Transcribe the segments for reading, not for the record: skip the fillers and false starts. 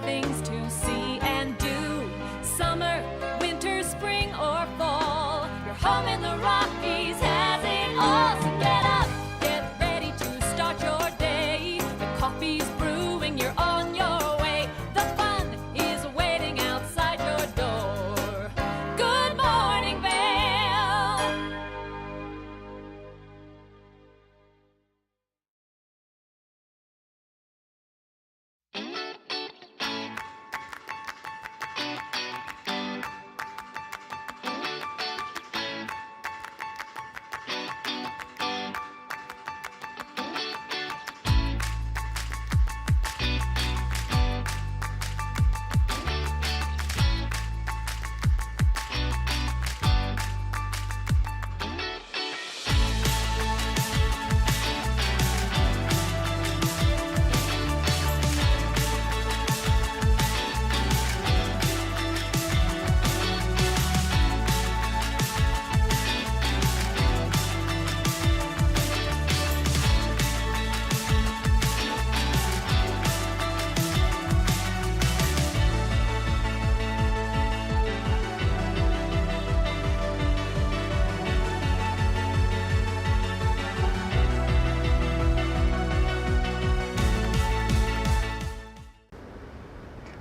things to see and do. Summer, winter, spring, or fall. Your home in the Rockies has it all. So get up, get ready to start your day. The coffee's brewing, you're on your way. The fun is waiting outside your door. Good morning, Vail.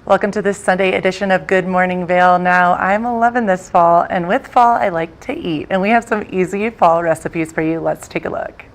Welcome to this Sunday edition of Good Morning Vail. Now, I'm 11 this fall, and with fall, I like to eat. And we have some easy fall recipes for you. Let's take a look.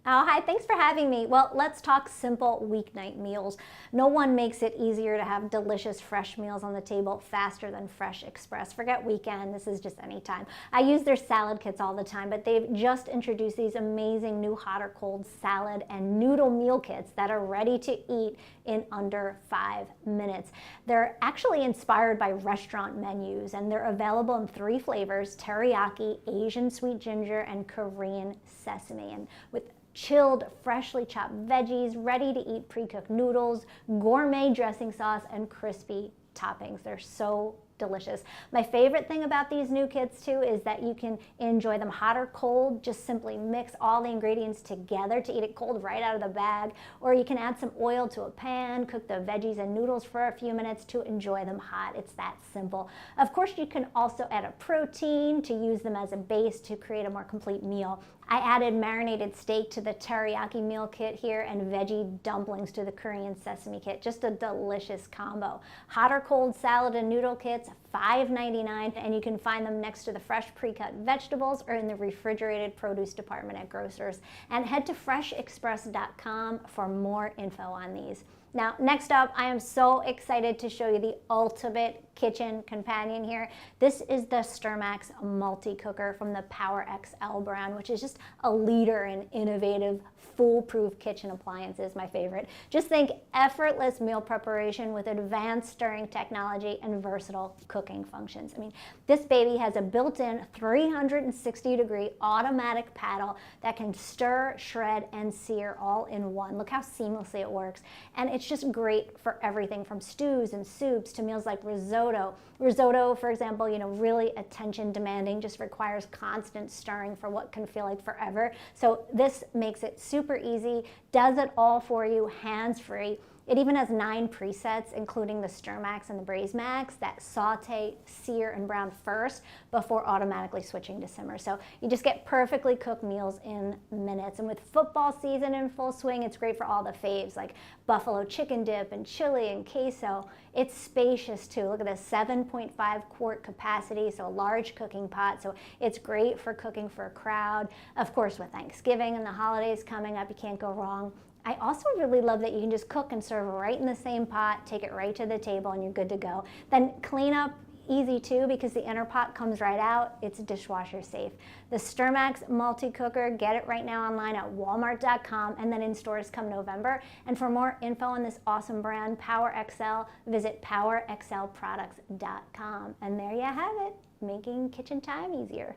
Oh, hi, thanks for having me. Well, let's talk simple weeknight meals. No one makes it easier to have delicious fresh meals on the table faster than Fresh Express. Forget weekend, this is just any time. I use their salad kits all the time, but they've just introduced these amazing new hot or cold salad and noodle meal kits that are ready to eat in under 5 minutes. They're actually inspired by restaurant menus, and they're available in 3 flavors: teriyaki, Asian sweet ginger, and Korean sesame. And with chilled, freshly chopped veggies, ready-to-eat pre-cooked noodles, gourmet dressing sauce, and crispy toppings. They're so delicious. My favorite thing about these new kits too is that you can enjoy them hot or cold. Just simply mix all the ingredients together to eat it cold right out of the bag, or you can add some oil to a pan, cook the veggies and noodles for a few minutes to enjoy them hot. It's that simple. Of course, you can also add a protein to use them as a base to create a more complete meal. I added marinated steak to the teriyaki meal kit here and veggie dumplings to the Korean sesame kit. Just a delicious combo. Hot or cold salad and noodle kits, $5.99, and you can find them next to the fresh pre-cut vegetables or in the refrigerated produce department at grocers. And head to freshexpress.com for more info on these. Now, next up, I am so excited to show you the ultimate kitchen companion here. This is the Sturmax multi-cooker from the PowerXL brand, which is just a leader in innovative, foolproof kitchen appliances, my favorite. Just think effortless meal preparation with advanced stirring technology and versatile cooking functions. I mean, this baby has a built-in 360-degree automatic paddle that can stir, shred, and sear all in one. Look how seamlessly it works. And it's just great for everything from stews and soups to meals like risotto. Risotto, for example, really attention demanding, just requires constant stirring for what can feel like forever. So this makes it super easy, does it all for you, hands-free. It even has 9 presets, including the Sturmax and the Braise Max, that saute, sear, and brown first before automatically switching to simmer. So you just get perfectly cooked meals in minutes. And with football season in full swing, it's great for all the faves like buffalo chicken dip and chili and queso. It's spacious too. Look at this, 7.5 quart capacity, so a large cooking pot. So it's great for cooking for a crowd. Of course, with Thanksgiving and the holidays coming up, you can't go wrong. I also really love that you can just cook and serve right in the same pot, take it right to the table, and you're good to go. Then clean up easy too, because the inner pot comes right out. It's dishwasher safe. The Sturmax multi-cooker, get it right now online at walmart.com and then in stores come November. And for more info on this awesome brand, PowerXL, visit powerxlproducts.com. And there you have it, making kitchen time easier.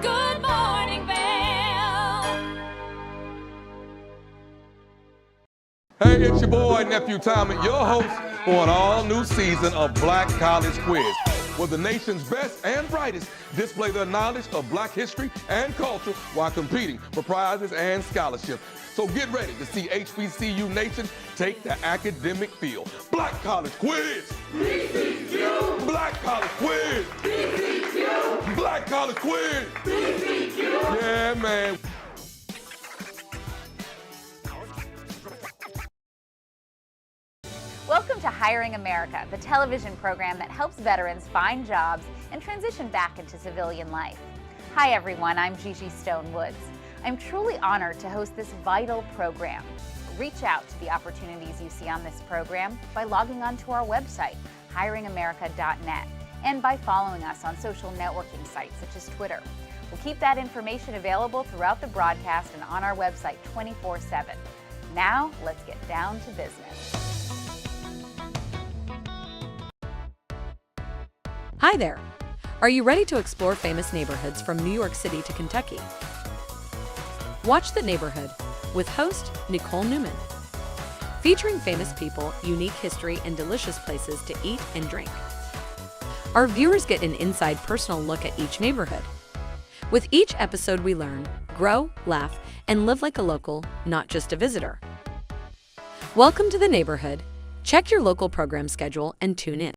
Good morning, Vail. Hey, it's your boy, Nephew Tommy, your host for an all-new season of Black College Quiz, where the nation's best and brightest display their knowledge of Black history and culture while competing for prizes and scholarships. So get ready to see HBCU Nation take the academic field. Black College Quiz! BCQ! Black College Quiz! BCQ! Black College Quiz! BCQ! Yeah, man. Welcome to Hiring America, the television program that helps veterans find jobs and transition back into civilian life. Hi everyone, I'm Gigi Stone-Woods. I'm truly honored to host this vital program. Reach out to the opportunities you see on this program by logging on to our website, hiringamerica.net, and by following us on social networking sites such as Twitter. We'll keep that information available throughout the broadcast and on our website 24/7. Now, let's get down to business. Hi there! Are you ready to explore famous neighborhoods from New York City to Kentucky? Watch The Neighborhood with host Nicole Newman. Featuring famous people, unique history, and delicious places to eat and drink. Our viewers get an inside personal look at each neighborhood. With each episode we learn, grow, laugh, and live like a local, not just a visitor. Welcome to The Neighborhood. Check your local program schedule and tune in.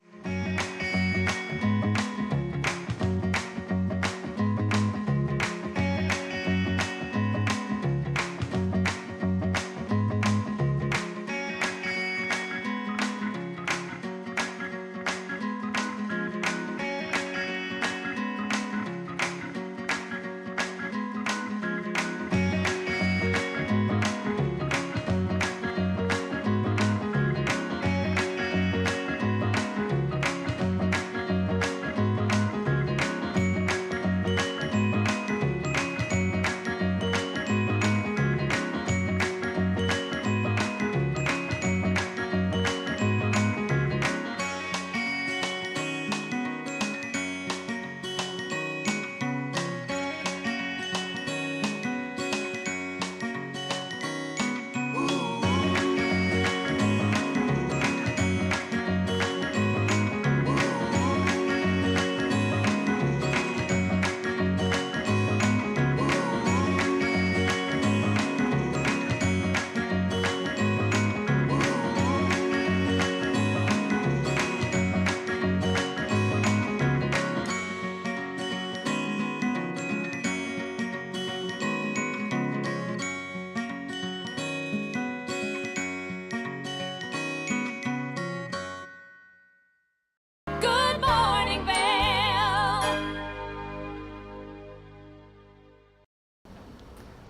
Good morning, Vail.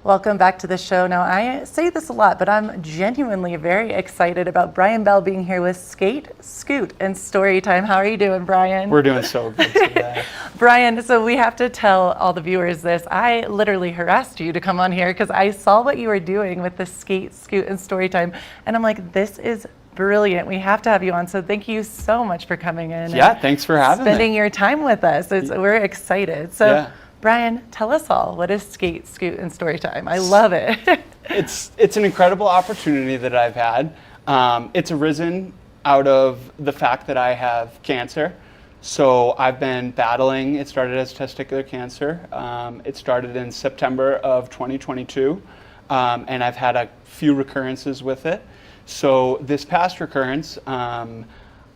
Welcome back to the show. Now, I say this a lot, but I'm genuinely very excited about Brian Bell being here with Skate, Scoot, and Storytime. How are you doing, Brian? We're doing so good today. Brian, so we have to tell all the viewers this. I literally harassed you to come on here because I saw what you were doing with the Skate, Scoot, and Storytime, and I'm like, this is brilliant. We have to have you on. So thank you so much for coming in. Yeah, thanks for having spending me. your time with us. We're excited. So, Yeah. Brian, tell us all, what is Skate, Scoot, and Storytime? I love it. It's an incredible opportunity that I've had. It's arisen out of the fact that I have cancer. So I've been battling. It started as testicular cancer. It started in September of 2022, and I've had a few recurrences with it. So this past recurrence, I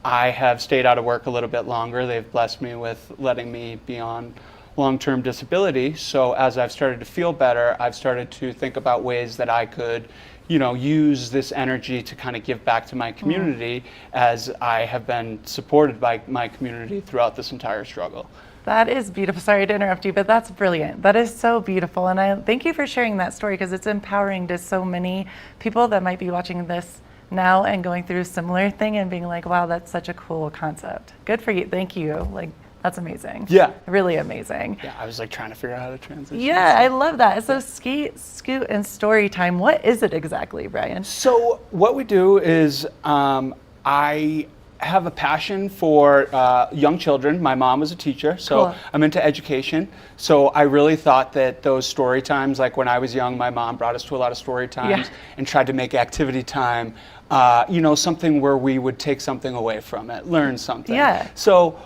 have stayed out of work a little bit longer. They've blessed me with letting me be on long-term disability. So as I've started to feel better, I've started to think about ways that I could, use this energy to kind of give back to my community, as I have been supported by my community throughout this entire struggle. That is beautiful. Sorry to interrupt you, but that's brilliant. That is so beautiful. And I thank you for sharing that story, because it's empowering to so many people that might be watching this now and going through a similar thing and being like, wow, that's such a cool concept. Good for you. Thank you. That's amazing. Yeah. Really amazing. Yeah, I was trying to figure out how to transition. Yeah, I love that. So Skate, Scoot, and Storytime, what is it exactly, Brian? So what we do is I have a passion for young children. My mom was a teacher, so Cool. I'm into education. So I really thought that those story times, like when I was young, my mom brought us to a lot of story times and tried to make activity time, something where we would take something away from it, learn something. Yeah. So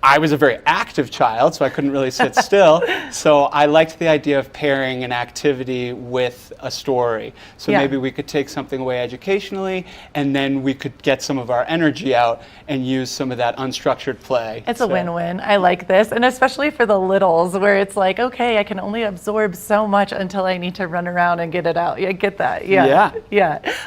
I was a very active child, so I couldn't really sit still. So I liked the idea of pairing an activity with a story. So maybe we could take something away educationally, and then we could get some of our energy out and use some of that unstructured play. It's a win-win. I like this. And especially for the littles, where it's like, okay, I can only absorb so much until I need to run around and get it out. Yeah, get that. Yeah.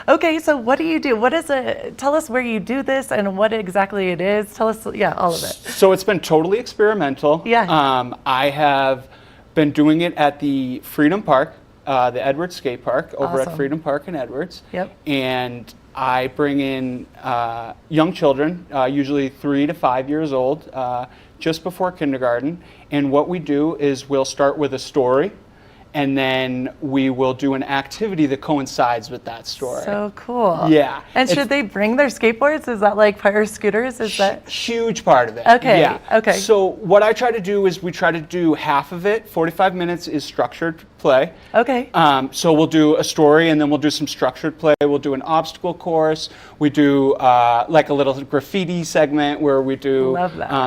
Okay, so what do you do? What is it? Tell us where you do this and what exactly it is. Tell us, all of it. So it's been totally experimental. I have been doing it at the Freedom Park, the Edwards Skate Park over at Freedom Park in Edwards. And I bring in young children, usually 3 to 5 years old, just before kindergarten. And what we do is we'll start with a story, and then we will do an activity that coincides with that story. So cool. Yeah. And should they bring their skateboards? Is that like fire scooters? Is that huge part of it? Okay. Yeah. Okay. So what I try to do is we try to do half of it. 45 minutes is structured play. Okay. So we'll do a story, and then we'll do some structured play. We'll do an obstacle course. We do like a little graffiti segment where we do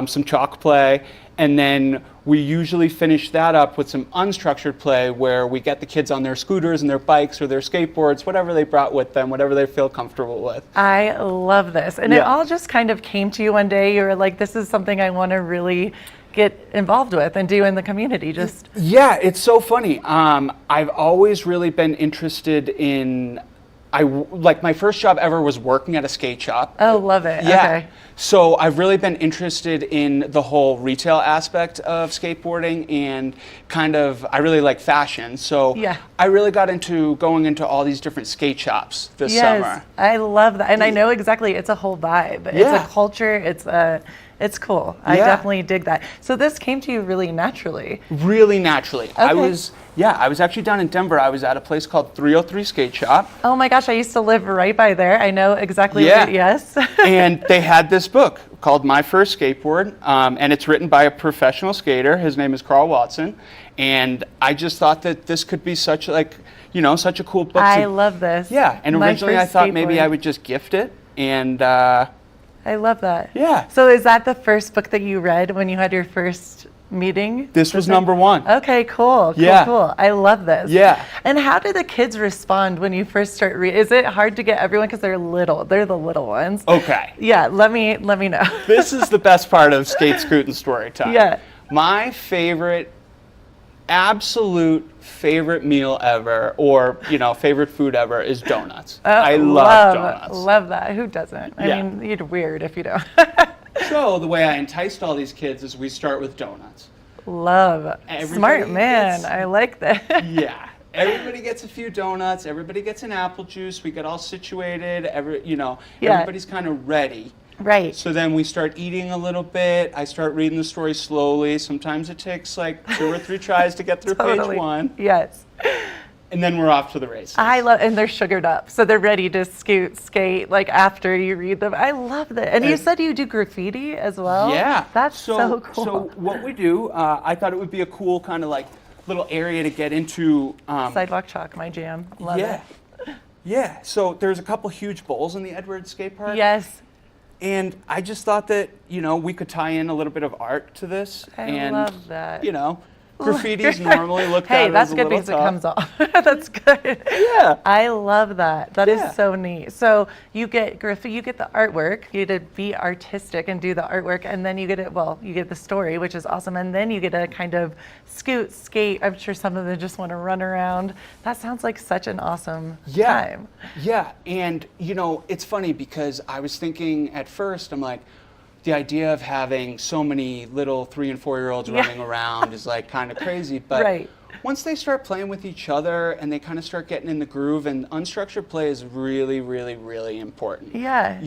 some chalk play. And then we usually finish that up with some unstructured play where we get the kids on their scooters and their bikes or their skateboards, whatever they brought with them, whatever they feel comfortable with. I love this. And it all just kind of came to you one day. You were like, this is something I want to really get involved with and do in the community. Yeah, it's so funny. I've always really been interested in, like my first job ever was working at a skate shop. Oh, love it. Yeah. Okay. So I've really been interested in the whole retail aspect of skateboarding, and I really like fashion. So I really got into going into all these different skate shops this summer. I love that. And I know exactly, it's a whole vibe. It's a culture. It's cool. I definitely dig that. So this came to you really naturally. Really naturally. Okay. I was actually down in Denver. I was at a place called 303 Skate Shop. Oh my gosh, I used to live right by there. I know exactly what, yes. And they had this book called My First Skateboard, and it's written by a professional skater. His name is Carl Watson. And I just thought that this could be such a cool book. I love this. Yeah, and originally I thought maybe I would just gift it, and I love that. Yeah. So is that the first book that you read when you had your first meeting? This was number one. Okay, cool. Cool. I love this. Yeah. And how do the kids respond when you first start reading? Is it hard to get everyone because they're little? They're the little ones. Okay. Yeah. Let me know. This is the best part of Skate, Scoot, and Storytime. Yeah. My absolute favorite meal ever, or favorite food ever, is donuts. I love donuts. Love that. Who doesn't? I mean, you're weird if you don't. So the way I enticed all these kids is we start with donuts. Love. Smart man. I like that. Yeah. Everybody gets a few donuts. Everybody gets an apple juice. We get all situated. Everybody's kind of ready. Right. So then we start eating a little bit. I start reading the story slowly. Sometimes it takes like 2 or 3 tries to get through page 1. Yes. And then we're off to the races. And they're sugared up, so they're ready to skate like after you read them. I love that. And you said you do graffiti as well? Yeah. That's so cool. So what we do, I thought it would be a cool kind of like little area to get into. Sidewalk chalk, my jam. Love it. Yeah. So there's a couple huge bowls in the Edwards skate park. Yes. And I just thought that, we could tie in a little bit of art to this. I love that. Graffitis normally look hey, that's as a good little because tough. it comes off. That's good. Yeah. I love that. That is so neat. So you get graffiti, you get the artwork, you get to be artistic and do the artwork, and then you get you get the story, which is awesome, and then you get to kind of skate. I'm sure some of them just want to run around. That sounds like such an awesome time. Yeah, and it's funny because I was thinking at first, I'm like, the idea of having so many little 3 and 4 year olds running around is like kind of crazy, but once they start playing with each other and they kind of start getting in the groove, and unstructured play is really, really, really important. Yeah.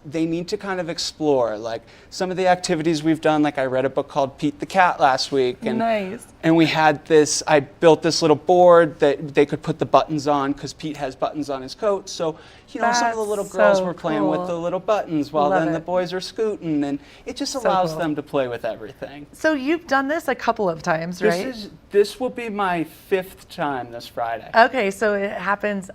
They need to kind of explore, like some of the activities we've done, like I read a book called Pete the Cat last week. And, nice. And we had I built this little board that they could put the buttons on because Pete has buttons on his coat. So, some of the little girls were playing with the little buttons while the boys are scooting, and it just allows them to play with everything. So you've done this a couple of times, right? This will be my 5th time this Friday. Okay, so it happens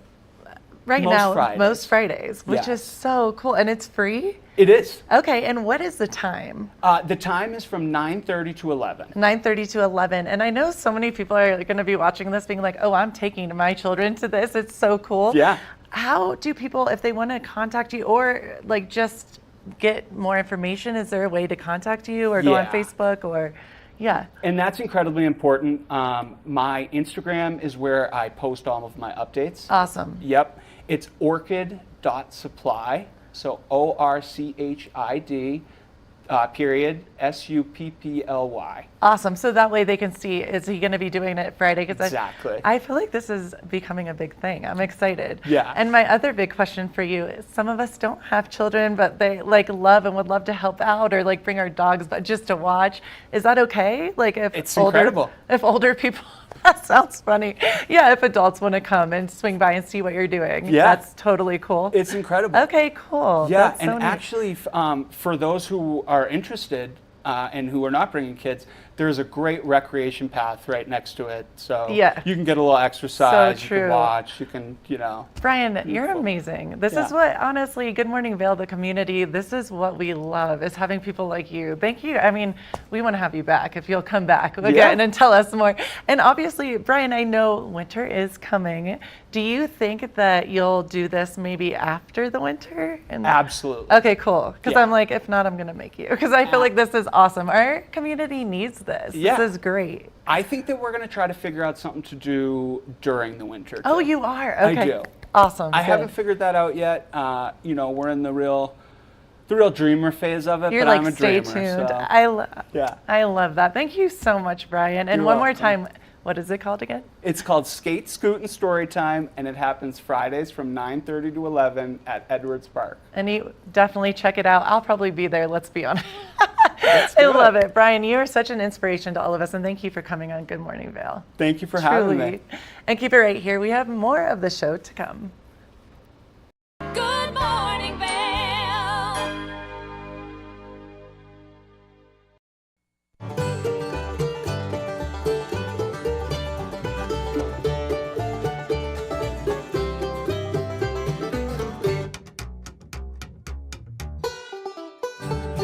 right Most now, Fridays. most Fridays, which is Yes. so cool. And it's free? It is. Okay, and what is the time? The time is from 9:30 to 11. 9:30 to 11. And I know so many people are going to be watching this being like, oh, I'm taking my children to this. It's so cool. Yeah. How do people, if they want to contact you or like just get more information, is there a way to contact you or go on Yeah. Facebook or, yeah. And that's incredibly important. My Instagram is where I post all of my updates. Awesome. Yep. It's orchid.supply. So ORCHID period SUPPLY. Awesome. So that way they can see, is he going to be doing it Friday? Because Exactly. I feel like this is becoming a big thing. I'm excited. Yeah. And my other big question for you is some of us don't have children, but they like love and would love to help out or like bring our dogs, but just to watch. Is that okay? Like if It's incredible. If older people, that sounds funny. Yeah. If adults want to come and swing by and see what you're doing. Yeah. That's totally cool. It's incredible. Okay, cool. Yeah, That's and so neat. actually, for those who are interested and who are not bringing kids, there's a great recreation path right next to it. So Yeah. you can get a little exercise, you true. can watch, you can, you know. Brian, you're amazing. This is Yeah. what, honestly, Good Morning Vail, the community, this is what we love, is having people like you. Thank you. I mean, we want to have you back if you'll come back again and tell us more. And obviously, Brian, I know winter is coming. Do you think that you'll do this maybe after the winter? And Absolutely. Okay, cool. Because Yeah. I'm like, if not, I'm going to make you. Because I feel like this is awesome. Our community needs this. Yeah. This is great. I think that we're going to try to figure out something to do during the winter. Oh, too. you are? I Okay. do. Awesome. I Good. haven't figured that out yet. You know, we're in the real dreamer phase of it, You're but like, I'm a stay dreamer. tuned. So. Yeah. I love that. Thank you so much, Brian. And You're one more welcome. time, what is it called again? It's called Skate, Scoot, and Storytime, and it happens Fridays from 9:30 to 11 at Edwards Park. And you definitely check it out. I'll probably be there, let's be honest. I love it. Brian, you are such an inspiration to all of us, and thank you for coming on Good Morning Vail. Thank you for having me. And keep it right here. We have more of the show to come. Good morning, Vail.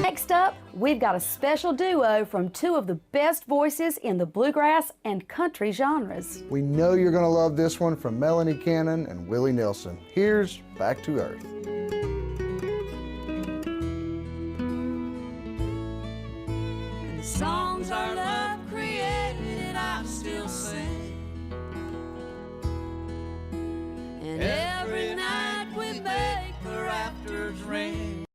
Next up, we've got a special duo from two of the best voices in the bluegrass and country genres. We know you're going to love this one from Melanie Cannon and Willie Nelson. Here's Back to Earth. And the songs our love created, I still sing. And every night we make the rafters ring.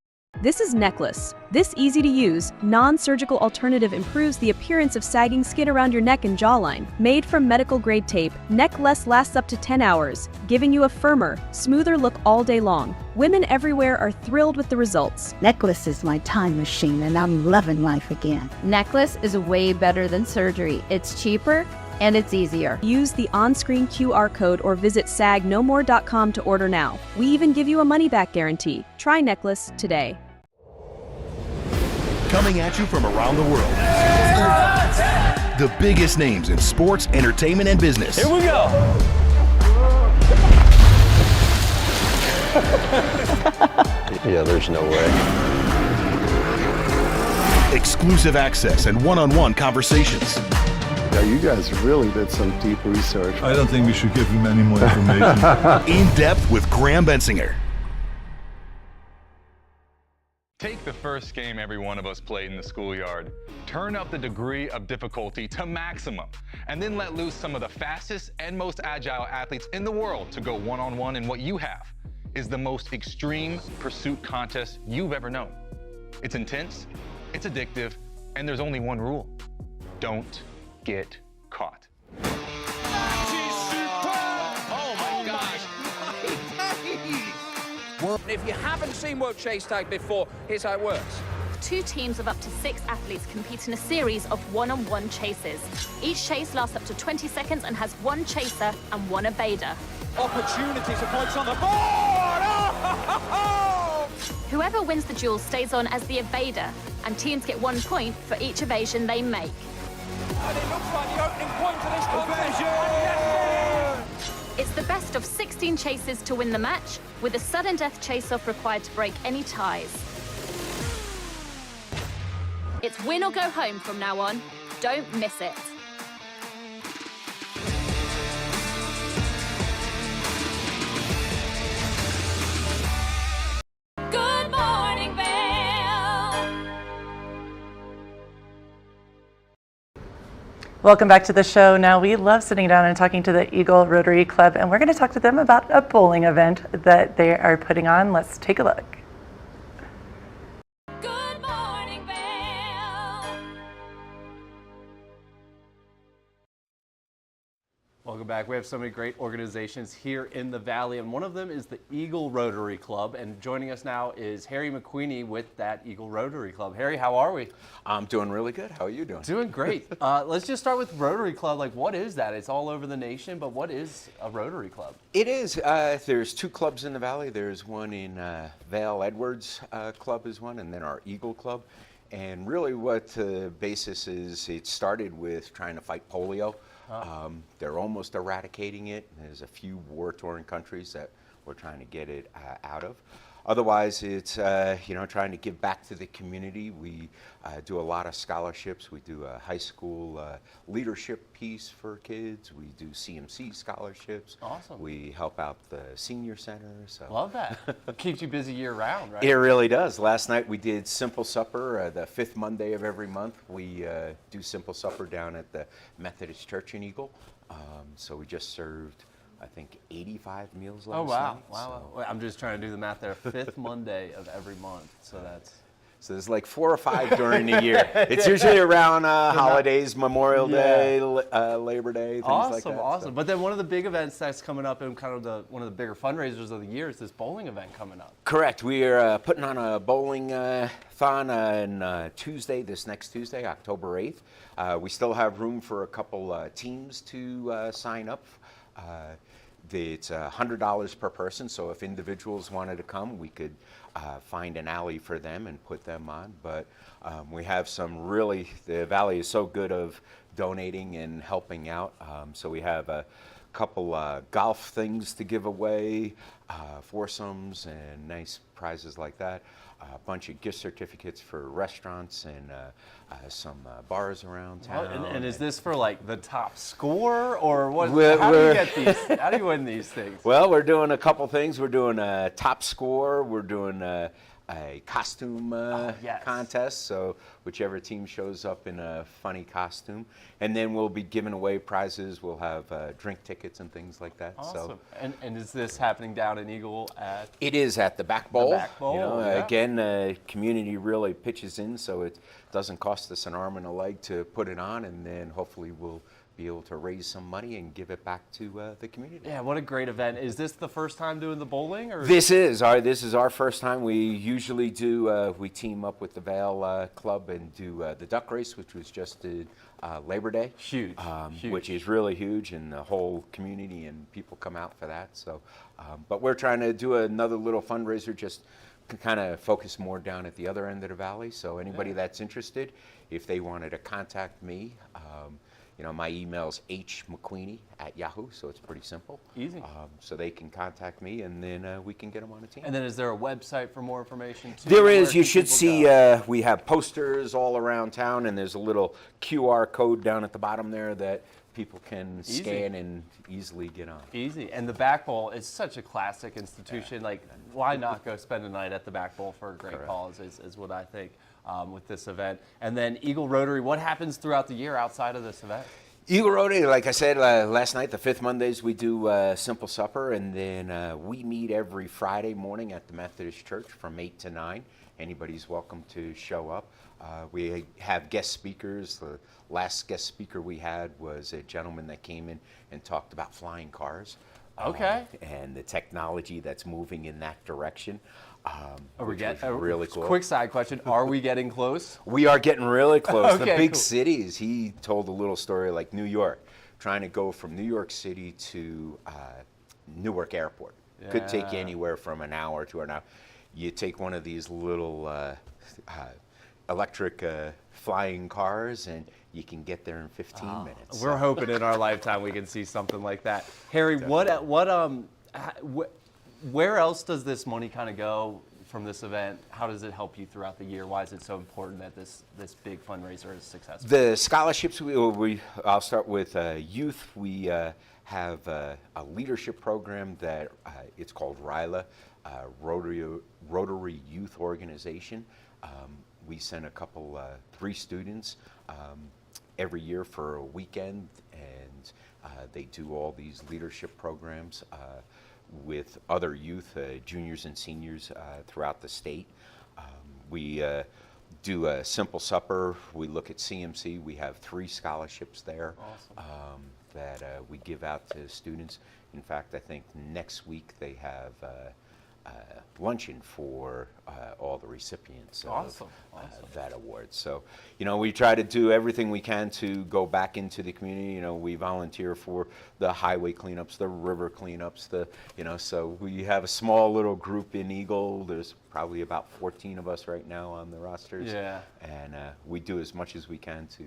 This is Necklace. This easy-to-use, non-surgical alternative improves the appearance of sagging skin around your neck and jawline. Made from medical-grade tape, Necklace lasts up to 10 hours, giving you a firmer, smoother look all day long. Women everywhere are thrilled with the results. Necklace is my time machine, and I'm loving life again. Necklace is way better than surgery. It's cheaper and it's easier. Use the on-screen QR code or visit sagnomore.com to order now. We even give you a money-back guarantee. Try Necklace today. Coming at you from around the world. The biggest names in sports, entertainment, and business. Here we go. Yeah, there's no way. Exclusive access and one-on-one conversations. Yeah, you guys really did some deep research. I don't think we should give him any more information. In depth with Graham Bensinger. Take the first game every one of us played in the schoolyard. Turn up the degree of difficulty to maximum, and then let loose some of the fastest and most agile athletes in the world to go one-on-one in what you have is the most extreme pursuit contest you've ever known. It's intense, it's addictive, and there's only one rule. Don't get caught. If you haven't seen World Chase Tag before, here's how it works. 2 teams of up to 6 athletes compete in a series of one-on-one chases. Each chase lasts up to 20 seconds and has 1 chaser and 1 evader. Opportunities for points on the board! Oh! Whoever wins the duel stays on as the evader, and teams get 1 point for each evasion they make. And it looks like the opening point of this competition. It's the best of 16 chases to win the match, with a sudden death chase-off required to break any ties. It's win or go home from now on. Don't miss it. Good morning, Vail. Welcome back to the show. Now, we love sitting down and talking to the Eagle Rotary Club, and we're going to talk to them about a bowling event that they are putting on. Let's take a look. Good morning, Vail. Welcome back. We have so many great organizations here in the Valley, and one of them is the Eagle Rotary Club. And joining us now is Harry McQueenie with that Eagle Rotary Club. Harry, how are we? I'm doing really good. How are you doing? Doing great. Let's just start with Rotary Club. Like, what is that? It's all over the nation, but what is a Rotary Club? It is. There's 2 clubs in the Valley. There's one in Vail. Edwards Club is one, and then our Eagle Club. And really what the basis is, it started with trying to fight polio. They're almost eradicating it. There's a few war-torn countries that we're trying to get it out of. Otherwise, it's trying to give back to the community. We do a lot of scholarships. We do a high school leadership piece for kids. We do CMC scholarships. Awesome. We help out the senior center. So. Love that. Keeps you busy year-round, right? It really does. Last night we did Simple Supper. The 5th Monday of every month, we do Simple Supper down at the Methodist Church in Eagle. So we just served, I think, 85 meals last night. Oh, wow. Wow. I'm just trying to do the math there. 5th Monday of every month. So that's... So there's like 4 or 5 during the year. It's usually around holidays, Memorial Day, Labor Day, things like that. Awesome. So. But then one of the big events that's coming up and kind of one of the bigger fundraisers of the year is this bowling event coming up. Correct. We are putting on a bowling thon on Tuesday, this next Tuesday, October 8th. We still have room for a couple teams to sign up. It's $100 per person, so if individuals wanted to come, we could find an alley for them and put them on. But we have some really, the Valley is so good of donating and helping out. So we have a couple golf things to give away, foursomes and nice prizes like that. A bunch of gift certificates for restaurants and some bars around town. And is this for like the top score or what? How do you get these? How do you win these things? Well, we're doing a couple things. We're doing a top score. We're doing a costume contest. So whichever team shows up in a funny costume, and then we'll be giving away prizes. We'll have drink tickets and things like that. Awesome. So, and is this happening down in Eagle at? It is at the Back Bowl. The Back Bowl. You know, again, community really pitches in, so it doesn't cost us an arm and a leg to put it on, and then hopefully we'll be able to raise some money and give it back to the community. Yeah, what a great event. Is this the first time doing the bowling? Or? This is our first time. We usually do, we team up with the Vail Club and do the duck race, which was just Labor Day. Huge, huge. Which is really huge, and the whole community and people come out for that. So, but we're trying to do another little fundraiser, just kind of focus more down at the other end of the Valley. So anybody that's interested, if they wanted to contact me, my email's hmcqueenie@yahoo, so it's pretty simple. Easy. So they can contact me, and then we can get them on a team. And then is there a website for more information too? There is. You should see, we have posters all around town, and there's a little QR code down at the bottom there that people can scan and easily get on. Easy. And the Back Bowl is such a classic institution. Like, why not go spend a night at the Back Bowl for a great cause is what I think. With this event. And then Eagle Rotary, what happens throughout the year outside of this event? Eagle Rotary, like I said last night, the 5th Mondays we do Simple Supper, and then we meet every Friday morning at the Methodist Church from 8 to 9. Anybody's welcome to show up. We have guest speakers. The last guest speaker we had was a gentleman that came in and talked about flying cars. Okay. And the technology that's moving in that direction. Are we getting really cool? Quick side question: are we getting close? We are getting really close. Okay, the big cool. cities. He told a little story like New York, trying to go from New York City to Newark Airport. Could take you anywhere from an hour to an hour. You take one of these little electric flying cars, and you can get there in 15 minutes. We're hoping in our lifetime we can see something like that. Harry, where else does this money kind of go from this event? How does it help you throughout the year? Why is it so important that this big fundraiser is successful? The scholarships, I'll start with youth. We have a leadership program that it's called RYLA, Rotary Youth Organization. We send a couple, 3 students every year for a weekend, and they do all these leadership programs with other youth, juniors and seniors throughout the state. We do a simple supper. We look at CMC. We have 3 scholarships there. Awesome. That we give out to students. In fact, I think next week they have luncheon for all the recipients of that award. So, we try to do everything we can to go back into the community. We volunteer for the highway cleanups, the river cleanups, so we have a small little group in Eagle. There's probably about 14 of us right now on the rosters. Yeah. And we do as much as we can to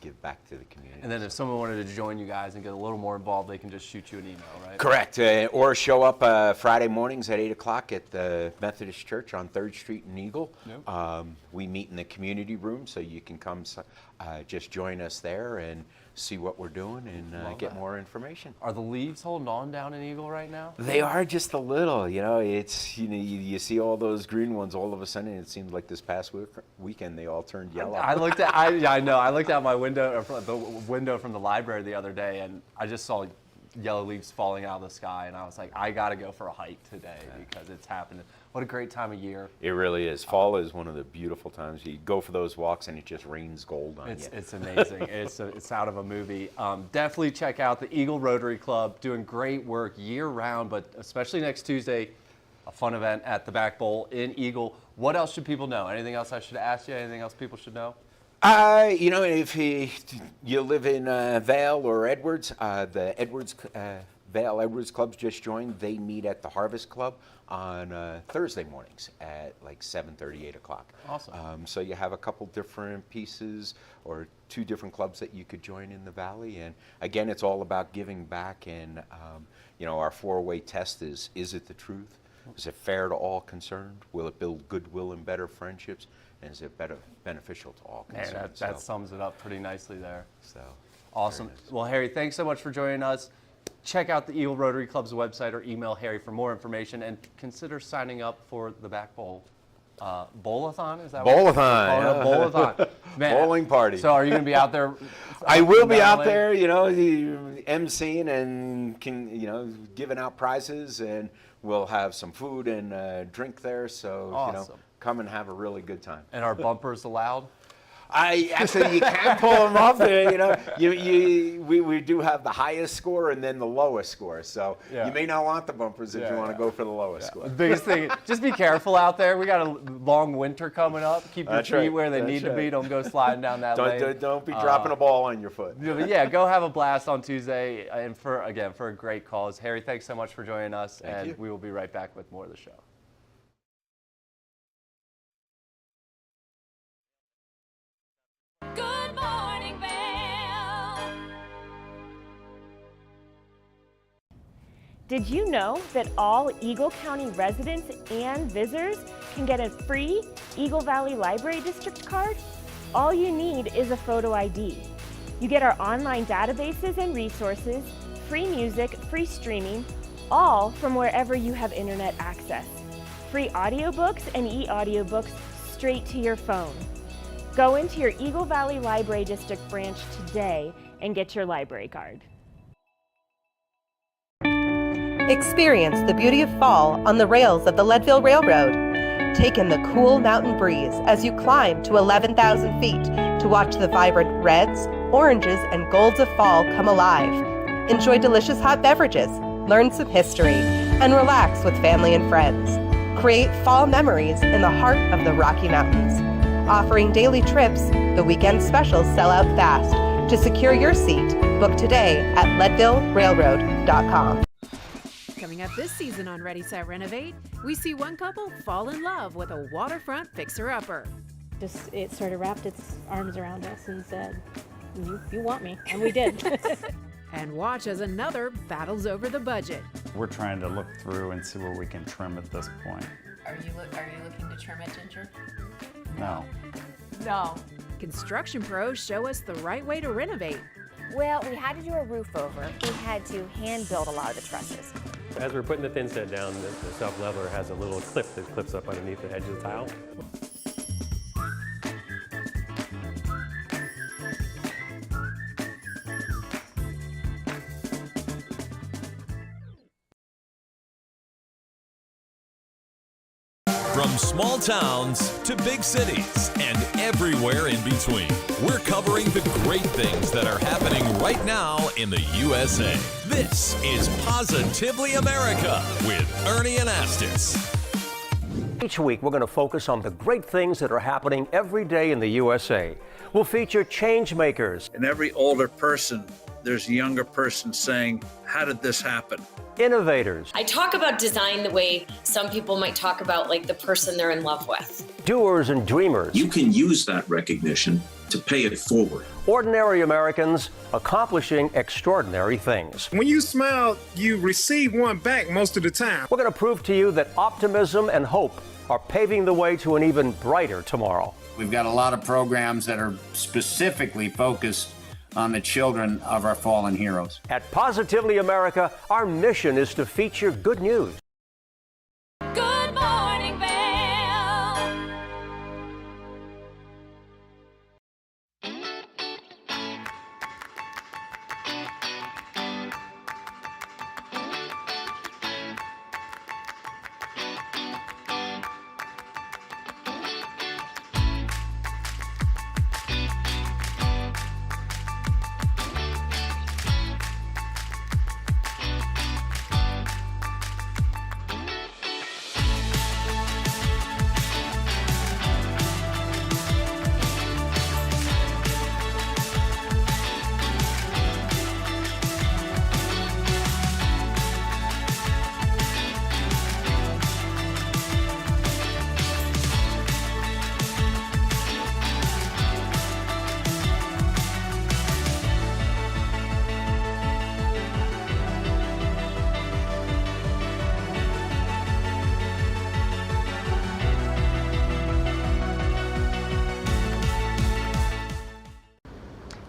give back to the community. And then if someone wanted to join you guys and get a little more involved, they can just shoot you an email, right? Correct. Or show up Friday mornings at 8 o'clock at the Methodist Church on 3rd Street in Eagle. Yep. We meet in the community room, so you can come just join us there and see what we're doing and get more information. Are the leaves holding on down in Eagle right now? They are just a little. It's you see all those green ones. All of a sudden, it seems like this past weekend they all turned yellow. I looked out my window, the window from the library the other day, and I just saw yellow leaves falling out of the sky, and I was like, I got to go for a hike today because it's happening. What a great time of year. It really is. Fall is one of the beautiful times. You go for those walks and it just rains gold on you. It's amazing. It's out of a movie. Definitely check out the Eagle Rotary Club, doing great work year-round, but especially next Tuesday, a fun event at the Back Bowl in Eagle. What else should people know? Anything else I should ask you? Anything else people should know? If you live in Vail or Edwards, the Vail Edwards Clubs just joined. They meet at the Harvest Club on Thursday mornings at like 7:30, 8 o'clock. Awesome. So you have a couple different pieces or 2 different clubs that you could join in the Valley. And again, it's all about giving back. And our 4-way test is it the truth? Is it fair to all concerned? Will it build goodwill and better friendships? And is it beneficial to all concerned? That sums it up pretty nicely there. So awesome. nice. Well, Harry, thanks so much for joining us. Check out the Eagle Rotary Club's website or email Harry for more information, and consider signing up for the Back Bowl. Bowl-a-thon? Is that Bowl-a-thon, what Bowl-a-thon. Man, bowling party. So are you going to be out there? I will be out there, emceeing and giving out prizes, and we'll have some food and drink there. So awesome. Come and have a really good time. And are bumpers allowed? Actually, you can't pull them up there. We do have the highest score and then the lowest score. So you may not want the bumpers if you want to go for the lowest score. The biggest thing, just be careful out there. We got a long winter coming up. Keep your feet where they need to be. Don't go sliding down that lane. Don't be dropping a ball on your foot. Yeah, go have a blast on Tuesday. And for a great cause. Harry, thanks so much for joining us. Thank you. We will be right back with more of the show. Good morning, Vail. Did you know that all Eagle County residents and visitors can get a free Eagle Valley Library District card? All you need is a photo ID. You get our online databases and resources, free music, free streaming, all from wherever you have internet access. Free audiobooks and e-audiobooks straight to your phone. Go into your Eagle Valley Library District branch today and get your library card. Experience the beauty of fall on the rails of the Leadville Railroad. Take in the cool mountain breeze as you climb to 11,000 feet to watch the vibrant reds, oranges, and golds of fall come alive. Enjoy delicious hot beverages, learn some history, and relax with family and friends. Create fall memories in the heart of the Rocky Mountains. Offering daily trips, the weekend specials sell out fast. To secure your seat, book today at leadvillerailroad.com. Coming up this season on Ready, Set, Renovate, we see one couple fall in love with a waterfront fixer-upper. It sort of wrapped its arms around us and said, you want me, and we did. And watch as another battles over the budget. We're trying to look through and see where we can trim at this point. Are you looking to trim it, Ginger? No. No. Construction pros show us the right way to renovate. Well, we had to do a roof over. We had to hand build a lot of the trusses. As we're putting the thin set down, the self-leveler has a little clip that clips up underneath the edge of the tile. From small towns to big cities and everywhere in between, we're covering the great things that are happening right now in the USA. This is Positively America with Ernie and Astis. Each week, we're going to focus on the great things that are happening every day in the USA. We'll feature change makers. In every older person, there's a younger person saying, how did this happen? Innovators. I talk about design the way some people might talk about like the person they're in love with. Doers and dreamers. You can use that recognition to pay it forward. Ordinary Americans accomplishing extraordinary things. When you smile, you receive one back most of the time. We're going to prove to you that optimism and hope are paving the way to an even brighter tomorrow. We've got a lot of programs that are specifically focused on the children of our fallen heroes. At Positively America, our mission is to feature good news. Good morning, Vail.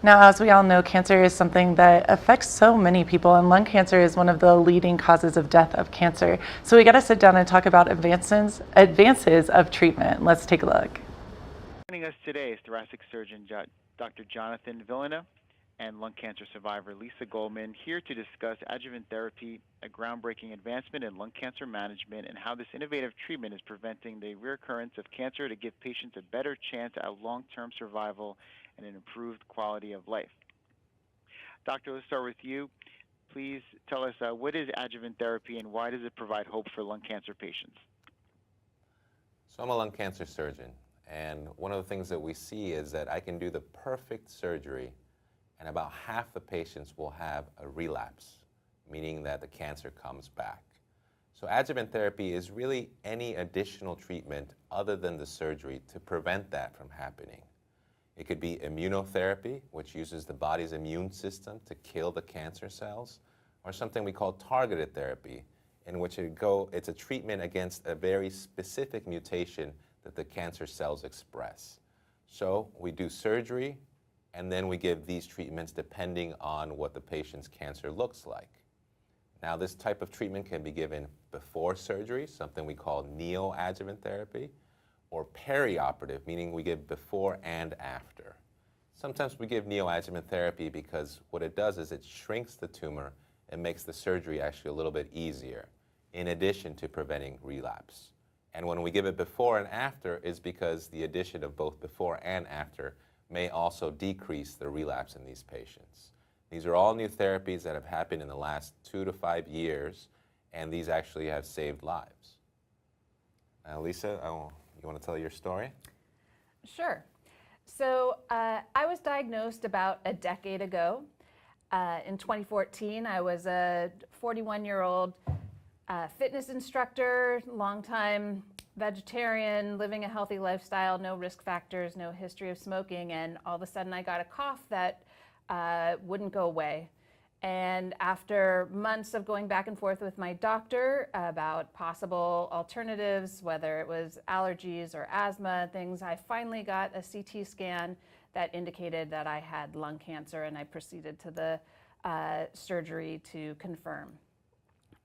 Now, as we all know, cancer is something that affects so many people, and lung cancer is one of the leading causes of death of cancer. So we got to sit down and talk about advances of treatment. Let's take a look. Joining us today is thoracic surgeon Dr. Jonathan Villena and lung cancer survivor Lisa Goldman, here to discuss adjuvant therapy, a groundbreaking advancement in lung cancer management, and how this innovative treatment is preventing the reoccurrence of cancer to give patients a better chance at long-term survival and an improved quality of life. Doctor, let's start with you. Please tell us what is adjuvant therapy and why does it provide hope for lung cancer patients? So I'm a lung cancer surgeon, and one of the things that we see is that I can do the perfect surgery and about half the patients will have a relapse, meaning that the cancer comes back. So adjuvant therapy is really any additional treatment other than the surgery to prevent that from happening. It could be immunotherapy, which uses the body's immune system to kill the cancer cells, or something we call targeted therapy, in which it's a treatment against a very specific mutation that the cancer cells express. So we do surgery, and then we give these treatments depending on what the patient's cancer looks like. Now, this type of treatment can be given before surgery, something we call neoadjuvant therapy, or perioperative, meaning we give before and after. Sometimes we give neoadjuvant therapy because what it does is it shrinks the tumor and makes the surgery actually a little bit easier, in addition to preventing relapse. And when we give it before and after is because the addition of both before and after may also decrease the relapse in these patients. These are all new therapies that have happened in the last 2 to 5 years, and these actually have saved lives. Lisa, you want to tell your story? Sure. So I was diagnosed about a decade ago. In 2014, I was a 41-year-old fitness instructor, longtime vegetarian, living a healthy lifestyle, no risk factors, no history of smoking, and all of a sudden I got a cough that wouldn't go away. And after months of going back and forth with my doctor about possible alternatives, whether it was allergies or asthma, things, I finally got a CT scan that indicated that I had lung cancer, and I proceeded to the surgery to confirm.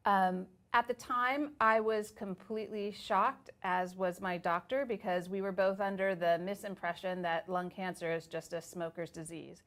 At the time, I was completely shocked, as was my doctor, because we were both under the misimpression that lung cancer is just a smoker's disease.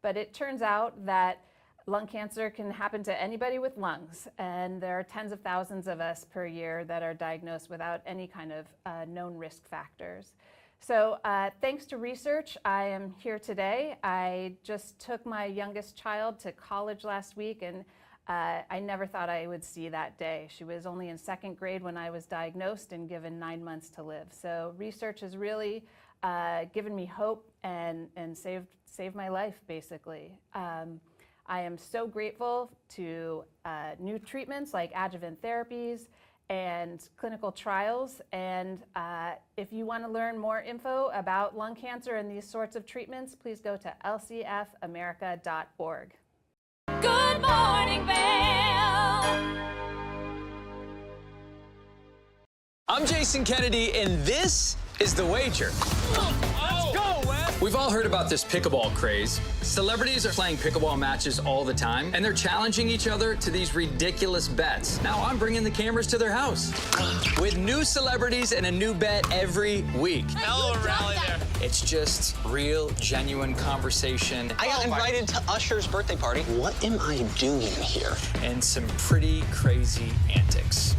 But it turns out that lung cancer can happen to anybody with lungs, and there are tens of thousands of us per year that are diagnosed without any kind of known risk factors. So thanks to research, I am here today. I just took my youngest child to college last week, and I never thought I would see that day. She was only in 2nd grade when I was diagnosed and given 9 months to live. So research has really given me hope and saved my life, basically. I am so grateful to new treatments like adjuvant therapies and clinical trials. And if you want to learn more info about lung cancer and these sorts of treatments, please go to lcfamerica.org. Good morning, Vail. I'm Jason Kennedy, and this is The Wager. Let's go, Wes! We've all heard about this pickleball craze. Celebrities are playing pickleball matches all the time, and they're challenging each other to these ridiculous bets. Now I'm bringing the cameras to their house with new celebrities and a new bet every week. Hell of a rally there. It's just real, genuine conversation. I got invited to Usher's birthday party. What am I doing here? And some pretty crazy antics.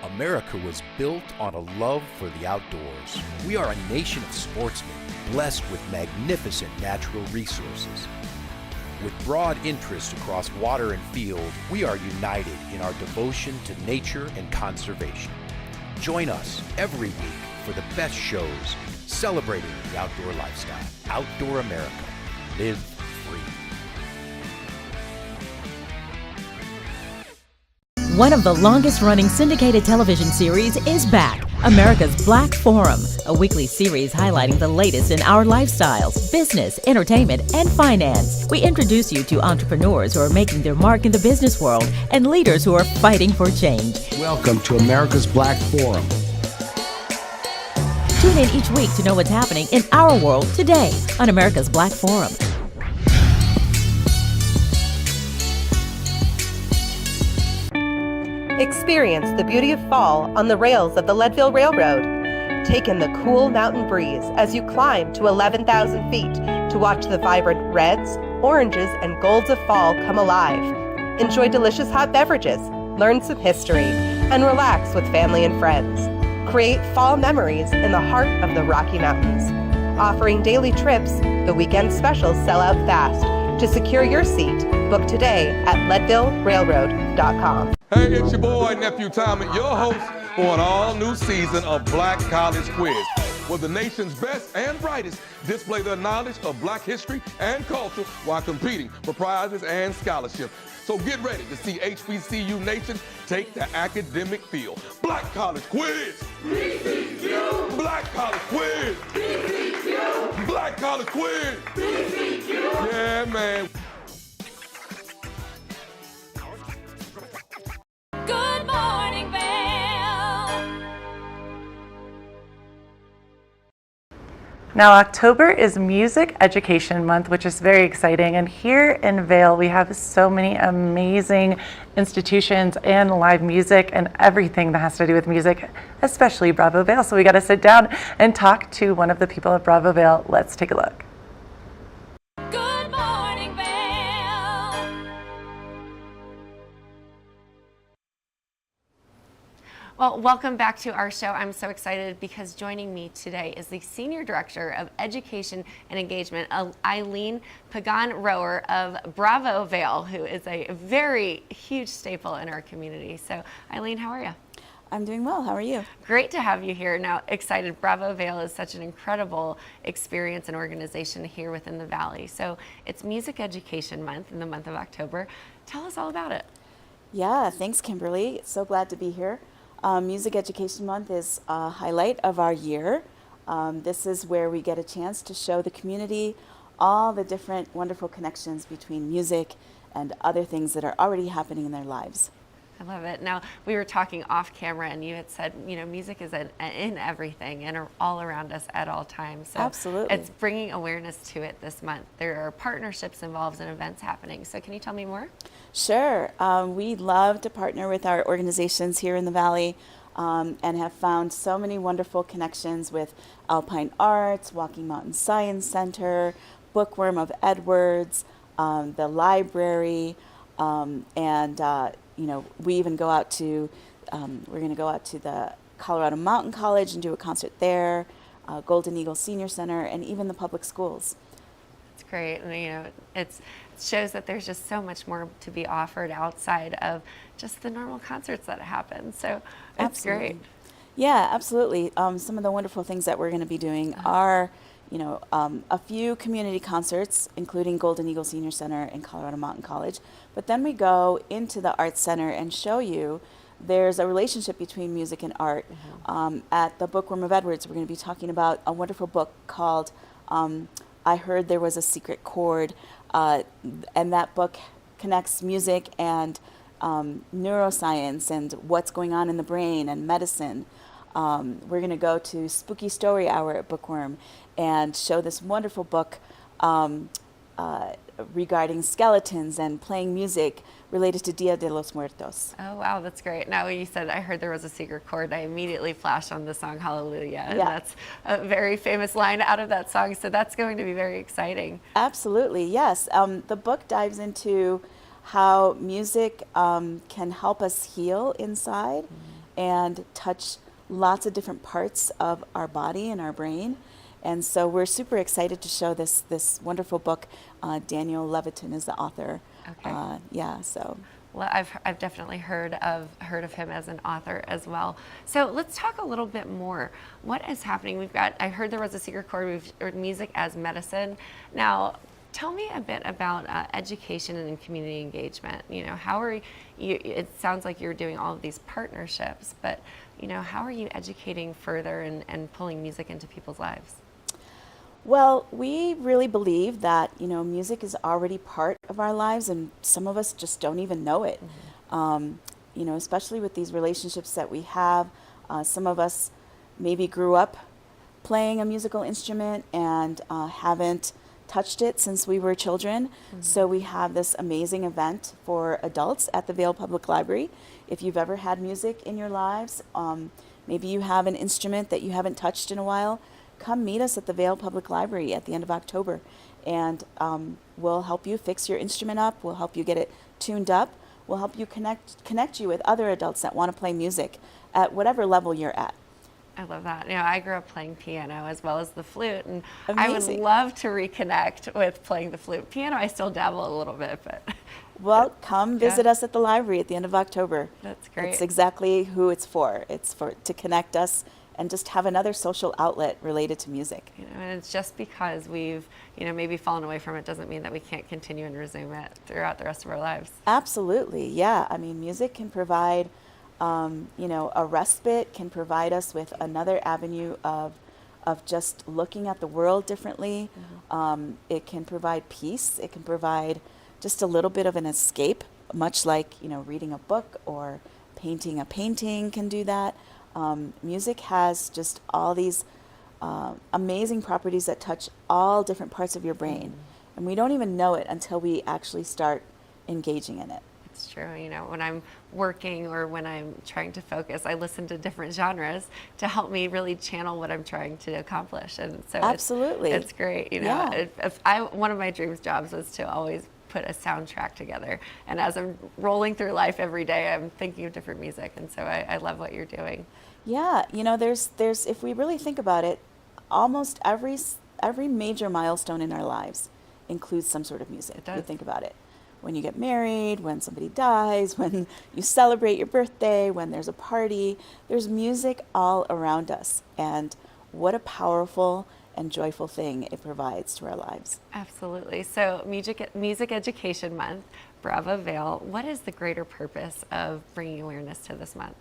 America was built on a love for the outdoors. We are a nation of sportsmen, blessed with magnificent natural resources. With broad interests across water and field, we are united in our devotion to nature and conservation. Join us every week for the best shows celebrating the outdoor lifestyle. Outdoor America. Live free. One of the longest-running syndicated television series is back, America's Black Forum, a weekly series highlighting the latest in our lifestyles, business, entertainment, and finance. We introduce you to entrepreneurs who are making their mark in the business world and leaders who are fighting for change. Welcome to America's Black Forum. Tune in each week to know what's happening in our world today on America's Black Forum. Experience the beauty of fall on the rails of the Leadville Railroad. Take in the cool mountain breeze as you climb to 11,000 feet to watch the vibrant reds, oranges, and golds of fall come alive. Enjoy delicious hot beverages, learn some history, and relax with family and friends. Create fall memories in the heart of the Rocky Mountains. Offering daily trips, the weekend specials sell out fast. To secure your seat, book today at leadvillerailroad.com. Hey, it's your boy, Nephew Tommy, your host for an all-new season of Black College Quiz, where the nation's best and brightest display their knowledge of Black history and culture while competing for prizes and scholarships. So get ready to see HBCU Nation take the academic field. Black College Quiz! BCQ! Black College Quiz! BCQ! Black College Quiz! BCQ! Yeah, man. Good morning, Vail. Now, October is Music Education Month, which is very exciting. And here in Vail, we have so many amazing institutions and live music and everything that has to do with music, especially Bravo Vail. So we got to sit down and talk to one of the people at Bravo Vail. Let's take a look. Good morning, Vail. Well, welcome back to our show. I'm so excited because joining me today is the Senior Director of Education and Engagement, Eileen Pagan-Rower of Bravo Vail, who is a very huge staple in our community. So, Eileen, how are you? I'm doing well. How are you? Great to have you here. Now, excited. Bravo Vail is such an incredible experience and organization here within the Valley. So, it's Music Education Month in the month of October. Tell us all about it. Yeah, thanks, Kimberly. So glad to be here. Music Education Month is a highlight of our year. This is where we get a chance to show the community all the different wonderful connections between music and other things that are already happening in their lives. I love it. Now, we were talking off camera and you had said, music is in everything and all around us at all times. So absolutely. It's bringing awareness to it this month. There are partnerships involved and events happening. So can you tell me more? Sure. We love to partner with our organizations here in the Valley and have found so many wonderful connections with Alpine Arts, Walking Mountain Science Center, Bookworm of Edwards, the library, and we even go out to, we're going to go out to the Colorado Mountain College and do a concert there, Golden Eagle Senior Center, and even the public schools. It's great. And, it shows that there's just so much more to be offered outside of just the normal concerts that happen. So it's Absolutely. Great. Yeah, absolutely. Some of the wonderful things that we're going to be doing are, a few community concerts, including Golden Eagle Senior Center and Colorado Mountain College. But then we go into the Arts Center and show you there's a relationship between music and art. At the Bookworm of Edwards, we're going to be talking about a wonderful book called I Heard There Was a Secret Chord. And that book connects music and neuroscience and what's going on in the brain and medicine. We're going to go to Spooky Story Hour at Bookworm and show this wonderful book regarding skeletons and playing music related to Dia de los Muertos. Oh, wow, that's great. Now, when you said, I heard there was a secret chord, I immediately flashed on the song Hallelujah. And that's a very famous line out of that song, so that's going to be very exciting. Absolutely, yes. The book dives into how music can help us heal inside and touch lots of different parts of our body and our brain. And so we're super excited to show this wonderful book. Daniel Levitin is the author. Okay. So. Well, I've definitely heard of him as an author as well. So let's talk a little bit more. What is happening? I heard there was a secret chord. We've heard music as medicine. Now, tell me a bit about education and community engagement. How are you? It sounds like you're doing all of these partnerships, but how are you educating further and pulling music into people's lives? Well, we really believe that, music is already part of our lives and some of us just don't even know it. Especially with these relationships that we have. Some of us maybe grew up playing a musical instrument and haven't touched it since we were children. So we have this amazing event for adults at the Vail Public Library. If you've ever had music in your lives, maybe you have an instrument that you haven't touched in a while, come meet us at the Vail Public Library at the end of October, and we'll help you fix your instrument up, we'll help you get it tuned up, we'll help you connect you with other adults that want to play music at whatever level you're at. I love that. I grew up playing piano as well as the flute, and Amazing. I would love to reconnect with playing the flute. Piano, I still dabble a little bit, but. Well, come visit us at the library at the end of October. That's great. It's exactly who it's for. It's to connect us and just have another social outlet related to music. And it's just because we've, maybe fallen away from it doesn't mean that we can't continue and resume it throughout the rest of our lives. Absolutely, yeah. I mean, music can provide, a respite, can provide us with another avenue of just looking at the world differently. It can provide peace. It can provide just a little bit of an escape, much like, reading a book or painting a painting can do that. Music has just all these amazing properties that touch all different parts of your brain. And we don't even know it until we actually start engaging in it. It's true. When I'm working or when I'm trying to focus, I listen to different genres to help me really channel what I'm trying to accomplish. And so absolutely, it's great. Yeah. One of my dreams jobs was to always put a soundtrack together. And as I'm rolling through life every day, I'm thinking of different music. And so I love what you're doing. Yeah, there's if we really think about it, almost every major milestone in our lives includes some sort of music. It does. You think about it. When you get married, when somebody dies, when you celebrate your birthday, when there's a party, there's music all around us. And what a powerful and joyful thing it provides to our lives. Absolutely. So Music Education Month, Bravo Vail, what is the greater purpose of bringing awareness to this month?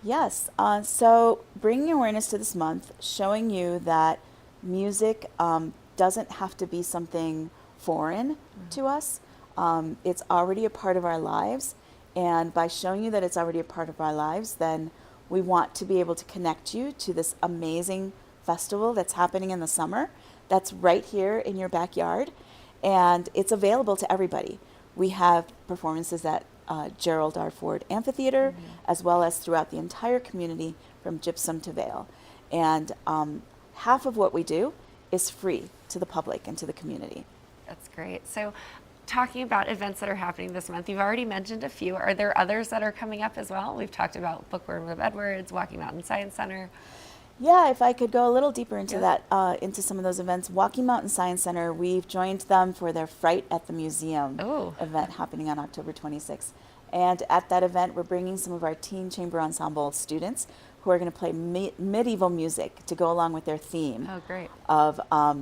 Yes. So bringing awareness to this month, showing you that music doesn't have to be something foreign to us. It's already a part of our lives. And by showing you that it's already a part of our lives, then we want to be able to connect you to this amazing festival that's happening in the summer, that's right here in your backyard. And it's available to everybody. We have performances at Gerald R. Ford Amphitheater, as well as throughout the entire community from Gypsum to Vail. And half of what we do is free to the public and to the community. That's great. So talking about events that are happening this month, you've already mentioned a few. Are there others that are coming up as well? We've talked about Bookworm of Edwards, Walking Mountain Science Center. Yeah, if I could go a little deeper into that, into some of those events. Walking Mountain Science Center, we've joined them for their Fright at the Museum event happening on October 26th. And at that event, we're bringing some of our Teen Chamber Ensemble students who are going to play medieval music to go along with their theme of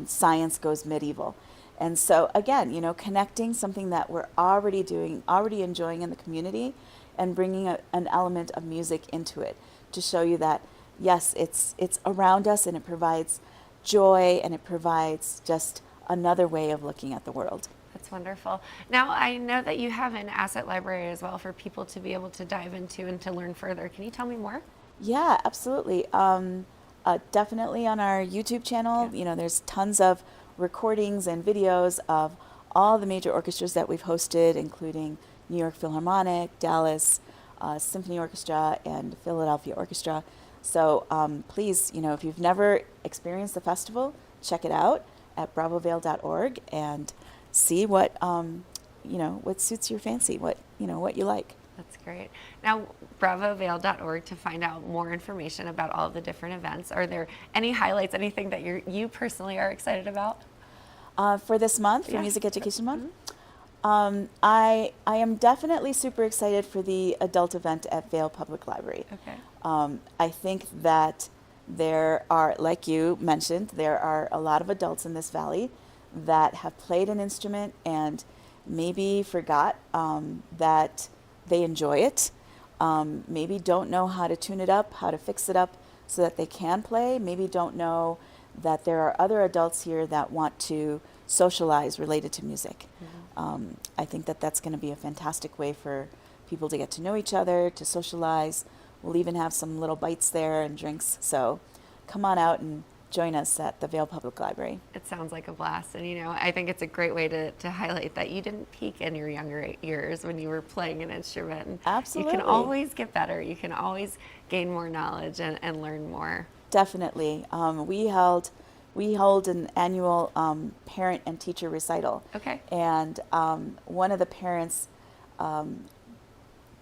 Science Goes Medieval. And so again, you know, connecting something that we're already doing, already enjoying in the community, and bringing an element of music into it to show you that yes, it's around us, and it provides joy, and it provides just another way of looking at the world. That's wonderful. Now, I know that you have an asset library as well for people to be able to dive into and to learn further. Can you tell me more? Yeah, absolutely. Definitely on our YouTube channel, you know, there's tons of recordings and videos of all the major orchestras that we've hosted, including New York Philharmonic, Dallas Symphony Orchestra, and Philadelphia Orchestra. So please, you know, if you've never experienced the festival, check it out at bravovale.org and see what, you know, what suits your fancy, what you like. That's great. Now, bravovale.org to find out more information about all the different events. Are there any highlights, anything that you personally are excited about? For this month, for Music Education Month? I am definitely super excited for the adult event at Vail Public Library. Okay. I think that there are, like you mentioned, there are a lot of adults in this valley that have played an instrument and maybe forgot that they enjoy it, maybe don't know how to tune it up, how to fix it up so that they can play, maybe don't know that there are other adults here that want to socialize related to music. I think that that's going to be a fantastic way for people to get to know each other, to socialize. We'll even have some little bites there and drinks. So come on out and join us at the Vail Public Library. It sounds like a blast. And, you know, I think it's a great way to highlight that you didn't peak in your younger years when you were playing an instrument. And absolutely. You can always get better. You can always gain more knowledge and learn more. Definitely. We hold an annual parent and teacher recital. Okay. And one of the parents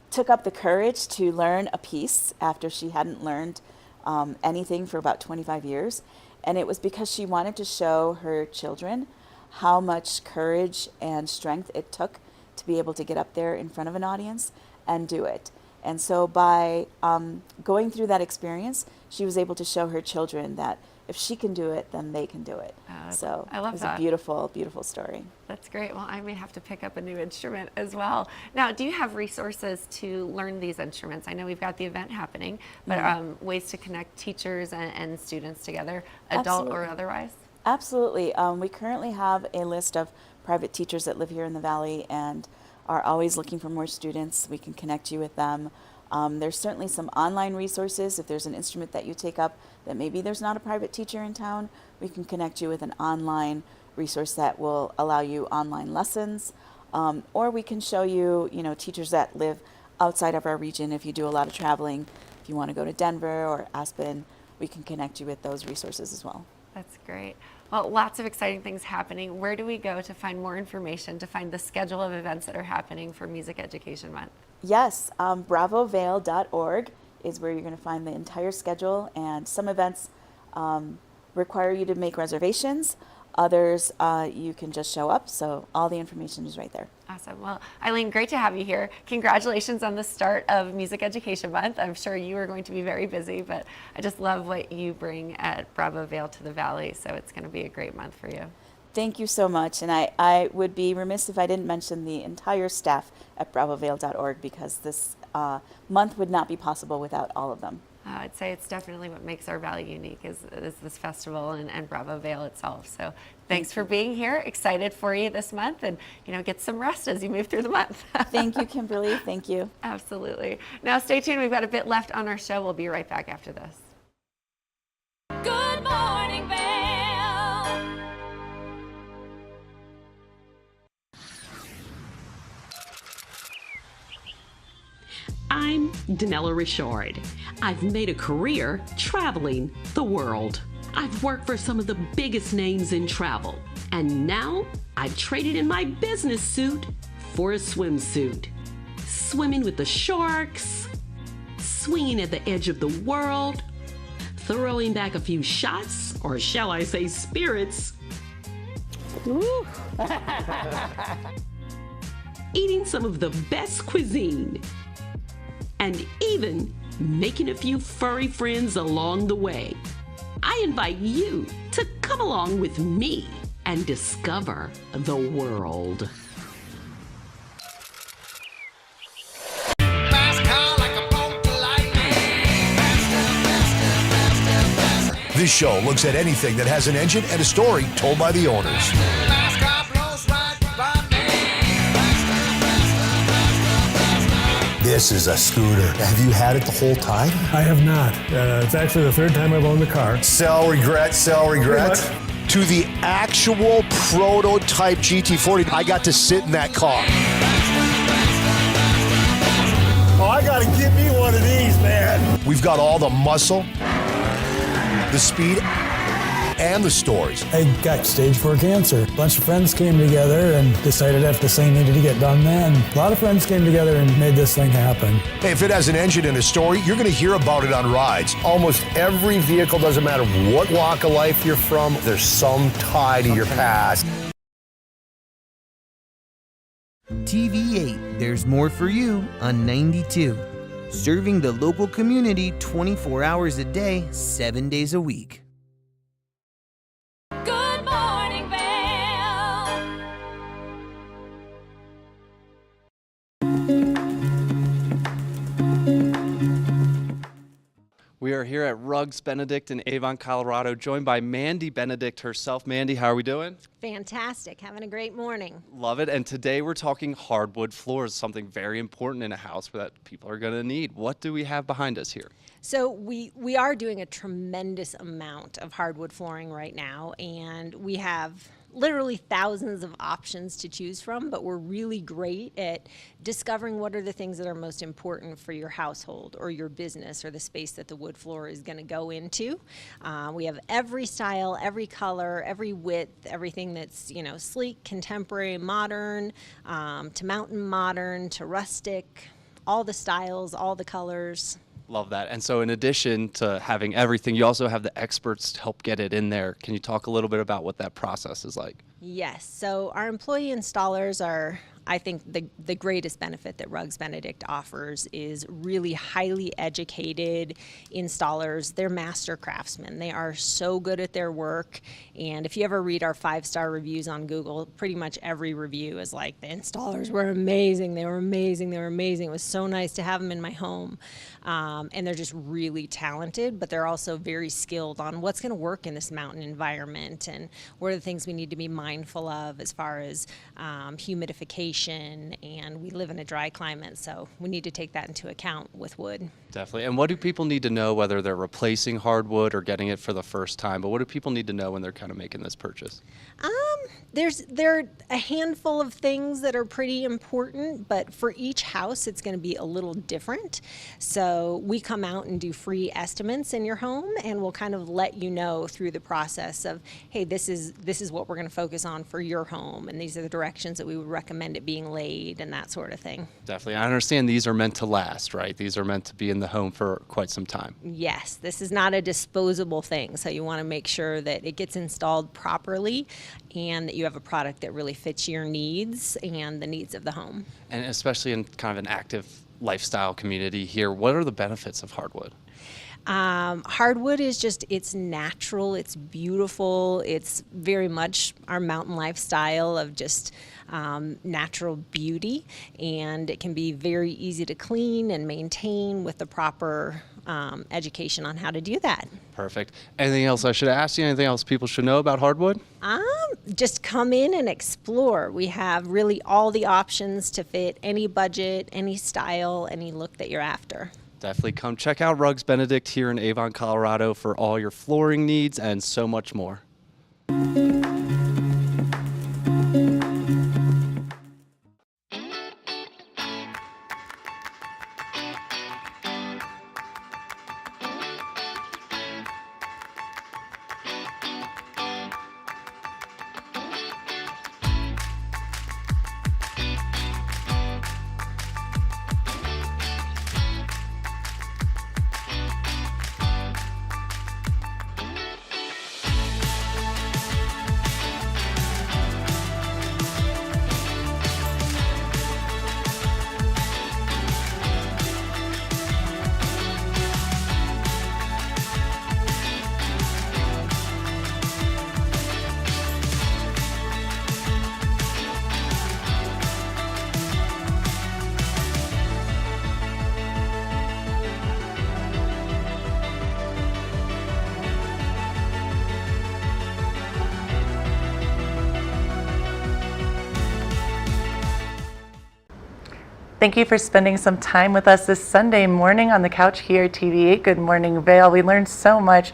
took up the courage to learn a piece after she hadn't learned anything for about 25 years. And it was because she wanted to show her children how much courage and strength it took to be able to get up there in front of an audience and do it. And so by going through that experience, she was able to show her children that if she can do it, then they can do it. So I love it was that. a beautiful, beautiful story. That's great. Well, I may have to pick up a new instrument as well. Now, do you have resources to learn these instruments? I know we've got the event happening, but ways to connect teachers and students together, adult or otherwise? Absolutely. We currently have a list of private teachers that live here in the Valley and are always looking for more students. We can connect you with them. There's certainly some online resources. If there's an instrument that you take up that maybe there's not a private teacher in town, we can connect you with an online resource that will allow you online lessons. Or we can show you, teachers that live outside of our region. If you do a lot of traveling, if you want to go to Denver or Aspen, we can connect you with those resources as well. That's great. Well, lots of exciting things happening. Where do we go to find more information, to find the schedule of events that are happening for Music Education Month? Yes, bravovale.org is where you're going to find the entire schedule, and some events require you to make reservations. Others, you can just show up, so all the information is right there. Awesome. Well, Eileen, great to have you here. Congratulations on the start of Music Education Month. I'm sure you are going to be very busy, but I just love what you bring at Bravo Vail to the Valley, so it's going to be a great month for you. Thank you so much, and I would be remiss if I didn't mention the entire staff at bravovale.org, because this month would not be possible without all of them. I'd say it's definitely what makes our Valley unique is this festival and Bravo Vail itself. So thanks for being here. Excited for you this month, and get some rest as you move through the month. Thank you, Kimberly. Thank you. Absolutely. Now stay tuned. We've got a bit left on our show. We'll be right back after this. Good morning, Vail. I'm Danella Richard. I've made a career traveling the world. I've worked for some of the biggest names in travel, and now I've traded in my business suit for a swimsuit. Swimming with the sharks, swinging at the edge of the world, throwing back a few shots, or shall I say spirits. Woo. Eating some of the best cuisine, and even making a few furry friends along the way. I invite you to come along with me and discover the world. This show looks at anything that has an engine and a story told by the owners. This is a scooter. Have you had it the whole time? I have not. It's actually the third time I've owned the car. Sell, regret, sell, regret. To the actual prototype GT40, I got to sit in that car. Oh, I gotta get me one of these, man. We've got all the muscle, the speed, and the stories. I got stage 4 cancer. A bunch of friends came together and decided that this thing needed to get done then. A lot of friends came together and made this thing happen. Hey, if it has an engine and a story, you're going to hear about it on rides. Almost every vehicle, doesn't matter what walk of life you're from, there's some tie to your past. TV8, there's more for you on 92. Serving the local community 24 hours a day, 7 days a week. Good morning, Vail. We are here at Rugs Benedict in Avon, Colorado, joined by Mandy Benedict herself. Mandy, how are we doing? Fantastic. Having a great morning. Love it. And today we're talking hardwood floors, something very important in a house that people are going to need. What do we have behind us here? So we are doing a tremendous amount of hardwood flooring right now, and we have literally thousands of options to choose from, but we're really great at discovering what are the things that are most important for your household or your business or the space that the wood floor is going to go into. We have every style, every color, every width, everything that's sleek, contemporary, modern, to mountain modern, to rustic, all the styles, all the colors. Love that. And so in addition to having everything, you also have the experts to help get it in there. Can you talk a little bit about what that process is like? Yes. So our employee installers are, I think, the greatest benefit that Rugs Benedict offers is really highly educated installers. They're master craftsmen. They are so good at their work. And if you ever read our 5-star reviews on Google, pretty much every review is like, the installers were amazing. They were amazing. They were amazing. It was so nice to have them in my home. And they're just really talented, but they're also very skilled on what's going to work in this mountain environment and what are the things we need to be mindful of as far as humidification. And we live in a dry climate, so we need to take that into account with wood. Definitely. And what do people need to know, whether they're replacing hardwood or getting it for the first time, but what do people need to know when they're kind of making this purchase? There are a handful of things that are pretty important, but for each house, it's going to be a little different. So we come out and do free estimates in your home, and we'll kind of let you know through the process of, hey, this is what we're going to focus on for your home, and these are the directions that we would recommend it being laid and that sort of thing. Definitely. I understand these are meant to last, right? These are meant to be in the home for quite some time. Yes, this is not a disposable thing, so you want to make sure that it gets installed properly and that you have a product that really fits your needs and the needs of the home. And especially in kind of an active lifestyle community here, what are the benefits of hardwood? Hardwood is just, it's natural, it's beautiful, it's very much our mountain lifestyle of just natural beauty, and it can be very easy to clean and maintain with the proper education on how to do that. Perfect. Anything else I should ask you? Anything else people should know about Hardwood? Just come in and explore. We have really all the options to fit any budget, any style, any look that you're after. Definitely come check out Rugs Benedict here in Avon, Colorado for all your flooring needs and so much more. Thank you for spending some time with us this Sunday morning on the couch here at TV8 Good Morning Vail. We learned so much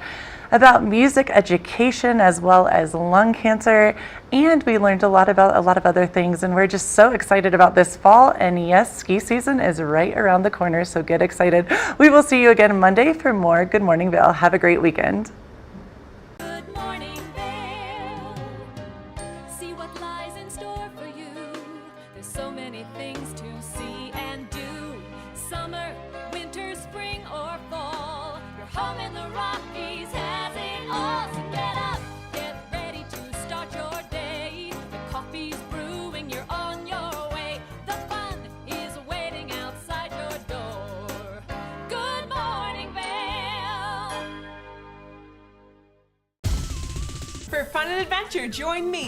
about music education as well as lung cancer, and we learned a lot about a lot of other things, and we're just so excited about this fall. And yes, ski season is right around the corner, so get excited. We will see you again Monday for more Good Morning Vail. Have a great weekend. Good morning, Vail. See what lies in store for you. There's so many things to see and do. Summer, winter, spring, or fall. Your home in the Rockies has it all. So get up, get ready to start your day. The coffee's brewing, you're on your way. The fun is waiting outside your door. Good morning, Vail. For fun and adventure, join me,